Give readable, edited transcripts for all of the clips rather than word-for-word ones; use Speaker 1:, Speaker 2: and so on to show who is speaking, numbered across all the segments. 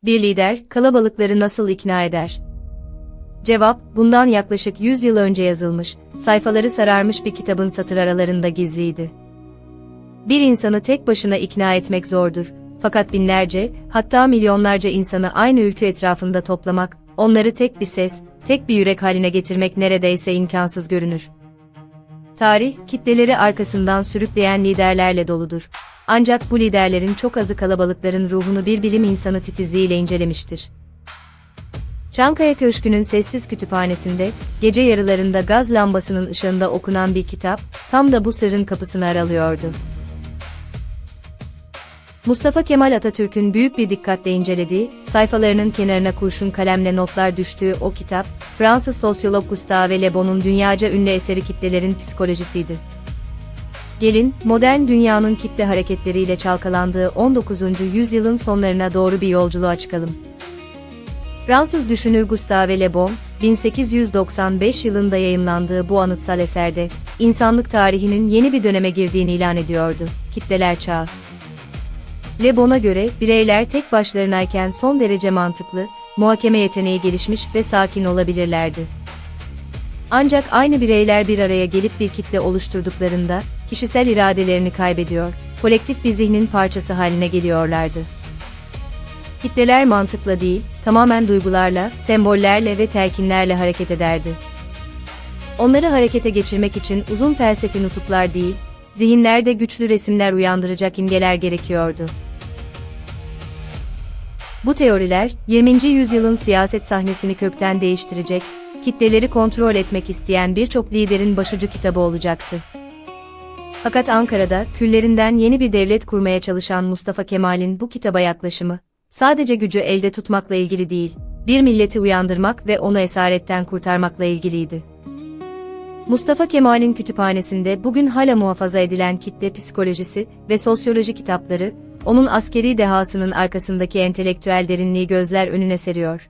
Speaker 1: Bir lider, kalabalıkları nasıl ikna eder? Cevap, bundan yaklaşık 100 yıl önce yazılmış, sayfaları sararmış bir kitabın satır aralarında gizliydi. Bir insanı tek başına ikna etmek zordur, fakat binlerce, hatta milyonlarca insanı aynı ülke etrafında toplamak, onları tek bir ses, tek bir yürek haline getirmek neredeyse imkansız görünür. Tarih, kitleleri arkasından sürükleyen liderlerle doludur. Ancak bu liderlerin çok azı kalabalıkların ruhunu bir bilim insanı titizliğiyle incelemiştir. Çankaya Köşkü'nün sessiz kütüphanesinde, gece yarılarında gaz lambasının ışığında okunan bir kitap, tam da bu sırrın kapısını aralıyordu. Mustafa Kemal Atatürk'ün büyük bir dikkatle incelediği, sayfalarının kenarına kurşun kalemle notlar düştüğü o kitap, Fransız sosyolog Gustave Le Bon'un dünyaca ünlü eseri Kitlelerin Psikolojisiydi. Gelin, modern dünyanın kitle hareketleriyle çalkalandığı 19. yüzyılın sonlarına doğru bir yolculuğa çıkalım. Fransız düşünür Gustave Le Bon, 1895 yılında yayımlandığı bu anıtsal eserde, insanlık tarihinin yeni bir döneme girdiğini ilan ediyordu, kitleler çağı. Le Bon'a göre, bireyler tek başlarınayken son derece mantıklı, muhakeme yeteneği gelişmiş ve sakin olabilirlerdi. Ancak aynı bireyler bir araya gelip bir kitle oluşturduklarında, kişisel iradelerini kaybediyor, kolektif bir zihnin parçası haline geliyorlardı. Kitleler mantıkla değil, tamamen duygularla, sembollerle ve telkinlerle hareket ederdi. Onları harekete geçirmek için uzun felsefi nutuklar değil, zihinlerde güçlü resimler uyandıracak imgeler gerekiyordu. Bu teoriler, 20. yüzyılın siyaset sahnesini kökten değiştirecek, kitleleri kontrol etmek isteyen birçok liderin başucu kitabı olacaktı. Fakat Ankara'da, küllerinden yeni bir devlet kurmaya çalışan Mustafa Kemal'in bu kitaba yaklaşımı, sadece gücü elde tutmakla ilgili değil, bir milleti uyandırmak ve onu esaretten kurtarmakla ilgiliydi. Mustafa Kemal'in kütüphanesinde bugün hala muhafaza edilen kitle psikolojisi ve sosyoloji kitapları, onun askeri dehasının arkasındaki entelektüel derinliği gözler önüne seriyor.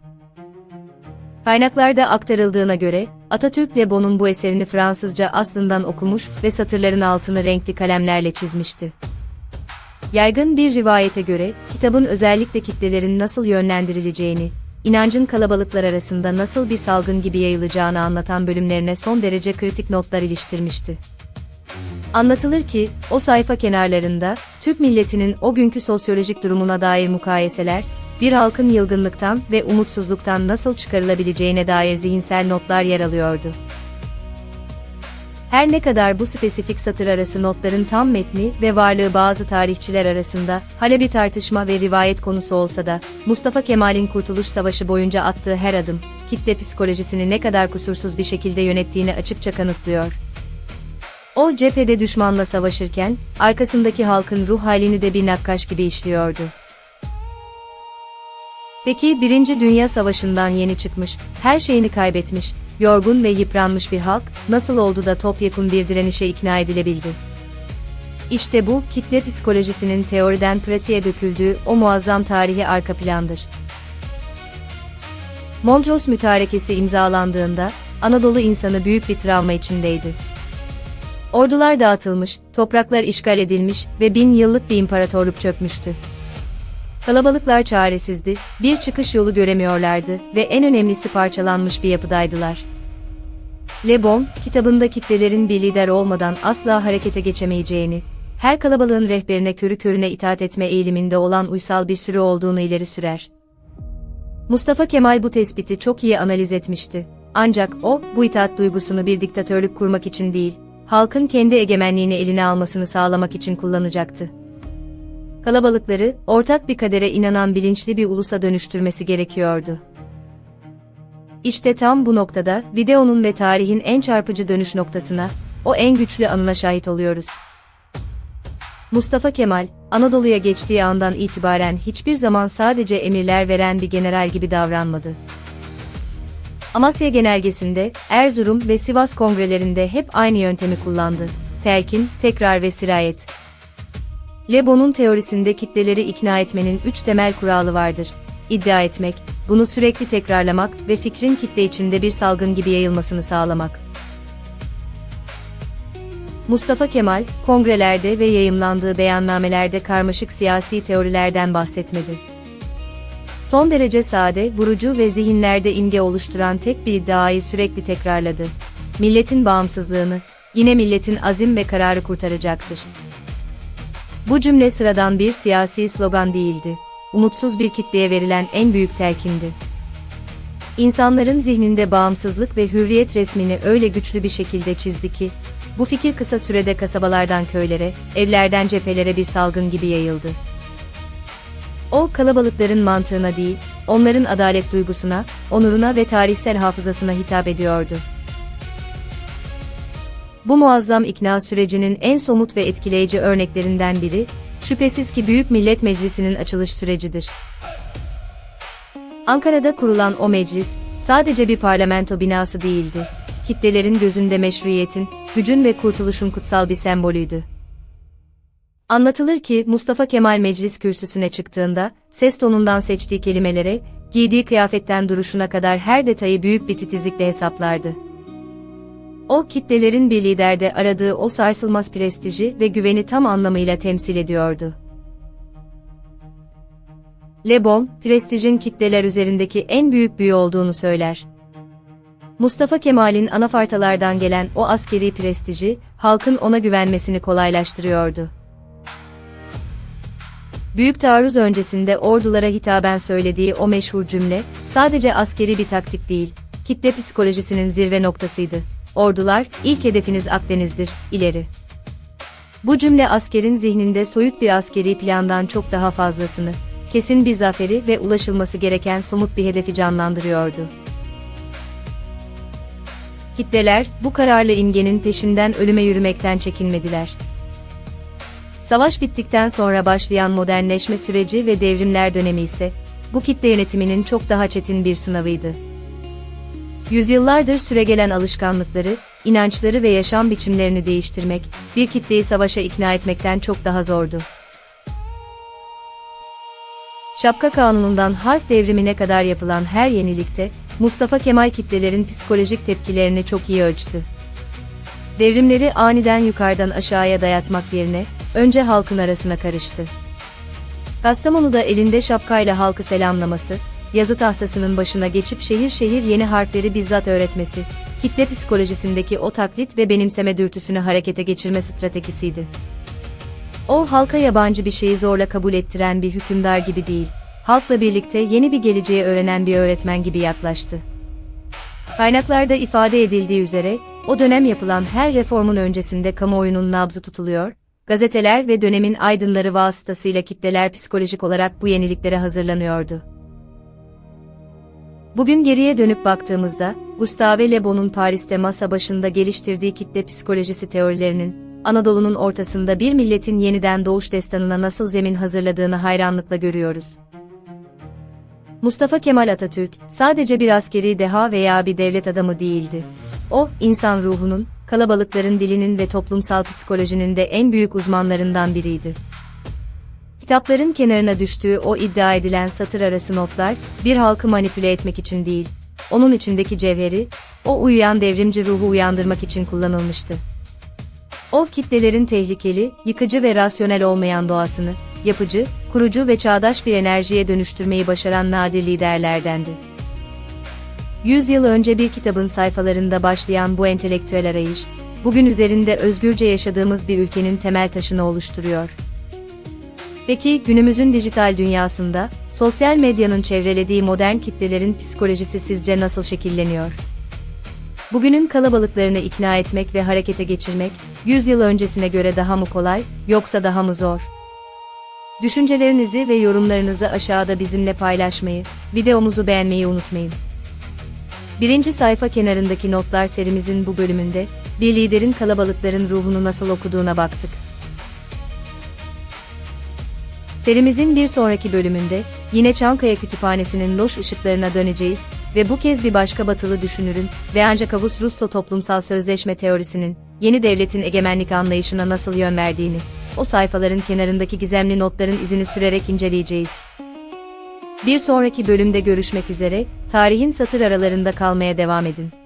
Speaker 1: Kaynaklarda aktarıldığına göre, Atatürk Le Bon'un bu eserini Fransızca aslından okumuş ve satırların altını renkli kalemlerle çizmişti. Yaygın bir rivayete göre, kitabın özellikle kitlelerin nasıl yönlendirileceğini, inancın kalabalıklar arasında nasıl bir salgın gibi yayılacağını anlatan bölümlerine son derece kritik notlar iliştirmişti. Anlatılır ki, o sayfa kenarlarında, Türk milletinin o günkü sosyolojik durumuna dair mukayeseler, bir halkın yılgınlıktan ve umutsuzluktan nasıl çıkarılabileceğine dair zihinsel notlar yer alıyordu. Her ne kadar bu spesifik satır arası notların tam metni ve varlığı bazı tarihçiler arasında hala bir tartışma ve rivayet konusu olsa da, Mustafa Kemal'in Kurtuluş Savaşı boyunca attığı her adım, kitle psikolojisini ne kadar kusursuz bir şekilde yönettiğini açıkça kanıtlıyor. O cephede düşmanla savaşırken, arkasındaki halkın ruh halini de bir nakkaş gibi işliyordu. Peki 1. Dünya Savaşı'ndan yeni çıkmış, her şeyini kaybetmiş, yorgun ve yıpranmış bir halk, nasıl oldu da topyekun bir direnişe ikna edilebildi? İşte bu, kitle psikolojisinin teoriden pratiğe döküldüğü o muazzam tarihi arka plandır. Mondros Mütarekesi imzalandığında, Anadolu insanı büyük bir travma içindeydi. Ordular dağıtılmış, topraklar işgal edilmiş ve 1000 yıllık bir imparatorluk çökmüştü. Kalabalıklar çaresizdi, bir çıkış yolu göremiyorlardı ve en önemlisi parçalanmış bir yapıdaydılar. Le Bon, kitabında kitlelerin bir lider olmadan asla harekete geçemeyeceğini, her kalabalığın rehberine körü körüne itaat etme eğiliminde olan uysal bir sürü olduğunu ileri sürer. Mustafa Kemal bu tespiti çok iyi analiz etmişti. Ancak o, bu itaat duygusunu bir diktatörlük kurmak için değil, halkın kendi egemenliğini eline almasını sağlamak için kullanacaktı. Kalabalıkları, ortak bir kadere inanan bilinçli bir ulusa dönüştürmesi gerekiyordu. İşte tam bu noktada, videonun ve tarihin en çarpıcı dönüş noktasına, o en güçlü anına şahit oluyoruz. Mustafa Kemal, Anadolu'ya geçtiği andan itibaren hiçbir zaman sadece emirler veren bir general gibi davranmadı. Amasya Genelgesi'nde, Erzurum ve Sivas kongrelerinde hep aynı yöntemi kullandı: telkin, tekrar ve sirayet. Le Bon'un teorisinde kitleleri ikna etmenin 3 temel kuralı vardır: İddia etmek, bunu sürekli tekrarlamak ve fikrin kitle içinde bir salgın gibi yayılmasını sağlamak. Mustafa Kemal, kongrelerde ve yayımlandığı beyannamelerde karmaşık siyasi teorilerden bahsetmedi. Son derece sade, vurucu ve zihinlerde imge oluşturan tek bir iddiayı sürekli tekrarladı. Milletin bağımsızlığını, yine milletin azim ve kararı kurtaracaktır. Bu cümle sıradan bir siyasi slogan değildi. Umutsuz bir kitleye verilen en büyük telkindi. İnsanların zihninde bağımsızlık ve hürriyet resmini öyle güçlü bir şekilde çizdi ki, bu fikir kısa sürede kasabalardan köylere, evlerden cephelere bir salgın gibi yayıldı. O, kalabalıkların mantığına değil, onların adalet duygusuna, onuruna ve tarihsel hafızasına hitap ediyordu. Bu muazzam ikna sürecinin en somut ve etkileyici örneklerinden biri, şüphesiz ki Büyük Millet Meclisi'nin açılış sürecidir. Ankara'da kurulan o meclis, sadece bir parlamento binası değildi. Kitlelerin gözünde meşruiyetin, gücün ve kurtuluşun kutsal bir sembolüydü. Anlatılır ki Mustafa Kemal meclis kürsüsüne çıktığında, ses tonundan seçtiği kelimelere, giydiği kıyafetten duruşuna kadar her detayı büyük bir titizlikle hesaplardı. O, kitlelerin bir liderde aradığı o sarsılmaz prestiji ve güveni tam anlamıyla temsil ediyordu. Le Bon, prestijin kitleler üzerindeki en büyük büyü olduğunu söyler. Mustafa Kemal'in anafartalardan gelen o askeri prestiji, halkın ona güvenmesini kolaylaştırıyordu. Büyük taarruz öncesinde ordulara hitaben söylediği o meşhur cümle, sadece askeri bir taktik değil, kitle psikolojisinin zirve noktasıydı. Ordular, ilk hedefiniz Akdeniz'dir, ileri. Bu cümle askerin zihninde soyut bir askeri plandan çok daha fazlasını, kesin bir zaferi ve ulaşılması gereken somut bir hedefi canlandırıyordu. Kitleler, bu kararlı imgenin peşinden ölüme yürümekten çekinmediler. Savaş bittikten sonra başlayan modernleşme süreci ve devrimler dönemi ise, bu kitle yönetiminin çok daha çetin bir sınavıydı. Yüzyıllardır süregelen alışkanlıkları, inançları ve yaşam biçimlerini değiştirmek, bir kitleyi savaşa ikna etmekten çok daha zordu. Şapka Kanunu'ndan harf devrimine kadar yapılan her yenilikte, Mustafa Kemal kitlelerin psikolojik tepkilerini çok iyi ölçtü. Devrimleri aniden yukarıdan aşağıya dayatmak yerine, önce halkın arasına karıştı. Kastamonu'da elinde şapkayla halkı selamlaması, yazı tahtasının başına geçip şehir şehir yeni harfleri bizzat öğretmesi, kitle psikolojisindeki o taklit ve benimseme dürtüsünü harekete geçirme stratejisiydi. O, halka yabancı bir şeyi zorla kabul ettiren bir hükümdar gibi değil, halkla birlikte yeni bir geleceği öğrenen bir öğretmen gibi yaklaştı. Kaynaklarda ifade edildiği üzere, o dönem yapılan her reformun öncesinde kamuoyunun nabzı tutuluyor, gazeteler ve dönemin aydınları vasıtasıyla kitleler psikolojik olarak bu yeniliklere hazırlanıyordu. Bugün geriye dönüp baktığımızda, Gustave Le Bon'un Paris'te masa başında geliştirdiği kitle psikolojisi teorilerinin, Anadolu'nun ortasında bir milletin yeniden doğuş destanına nasıl zemin hazırladığını hayranlıkla görüyoruz. Mustafa Kemal Atatürk, sadece bir askeri deha veya bir devlet adamı değildi. O, insan ruhunun, kalabalıkların dilinin ve toplumsal psikolojinin de en büyük uzmanlarından biriydi. Kitapların kenarına düştüğü o iddia edilen satır arası notlar, bir halkı manipüle etmek için değil, onun içindeki cevheri, o uyuyan devrimci ruhu uyandırmak için kullanılmıştı. O, kitlelerin tehlikeli, yıkıcı ve rasyonel olmayan doğasını, yapıcı, kurucu ve çağdaş bir enerjiye dönüştürmeyi başaran nadir liderlerdendi. 100 yıl önce bir kitabın sayfalarında başlayan bu entelektüel arayış, bugün üzerinde özgürce yaşadığımız bir ülkenin temel taşını oluşturuyor. Peki, günümüzün dijital dünyasında, sosyal medyanın çevrelediği modern kitlelerin psikolojisi sizce nasıl şekilleniyor? Bugünün kalabalıklarını ikna etmek ve harekete geçirmek, 100 yıl öncesine göre daha mı kolay, yoksa daha mı zor? Düşüncelerinizi ve yorumlarınızı aşağıda bizimle paylaşmayı, videomuzu beğenmeyi unutmayın. Birinci sayfa kenarındaki notlar serimizin bu bölümünde, bir liderin kalabalıkların ruhunu nasıl okuduğuna baktık. Serimizin bir sonraki bölümünde, yine Çankaya Kütüphanesi'nin loş ışıklarına döneceğiz ve bu kez bir başka batılı düşünürün ve Jean-Jacques Rousseau toplumsal sözleşme teorisinin, yeni devletin egemenlik anlayışına nasıl yön verdiğini, o sayfaların kenarındaki gizemli notların izini sürerek inceleyeceğiz. Bir sonraki bölümde görüşmek üzere, tarihin satır aralarında kalmaya devam edin.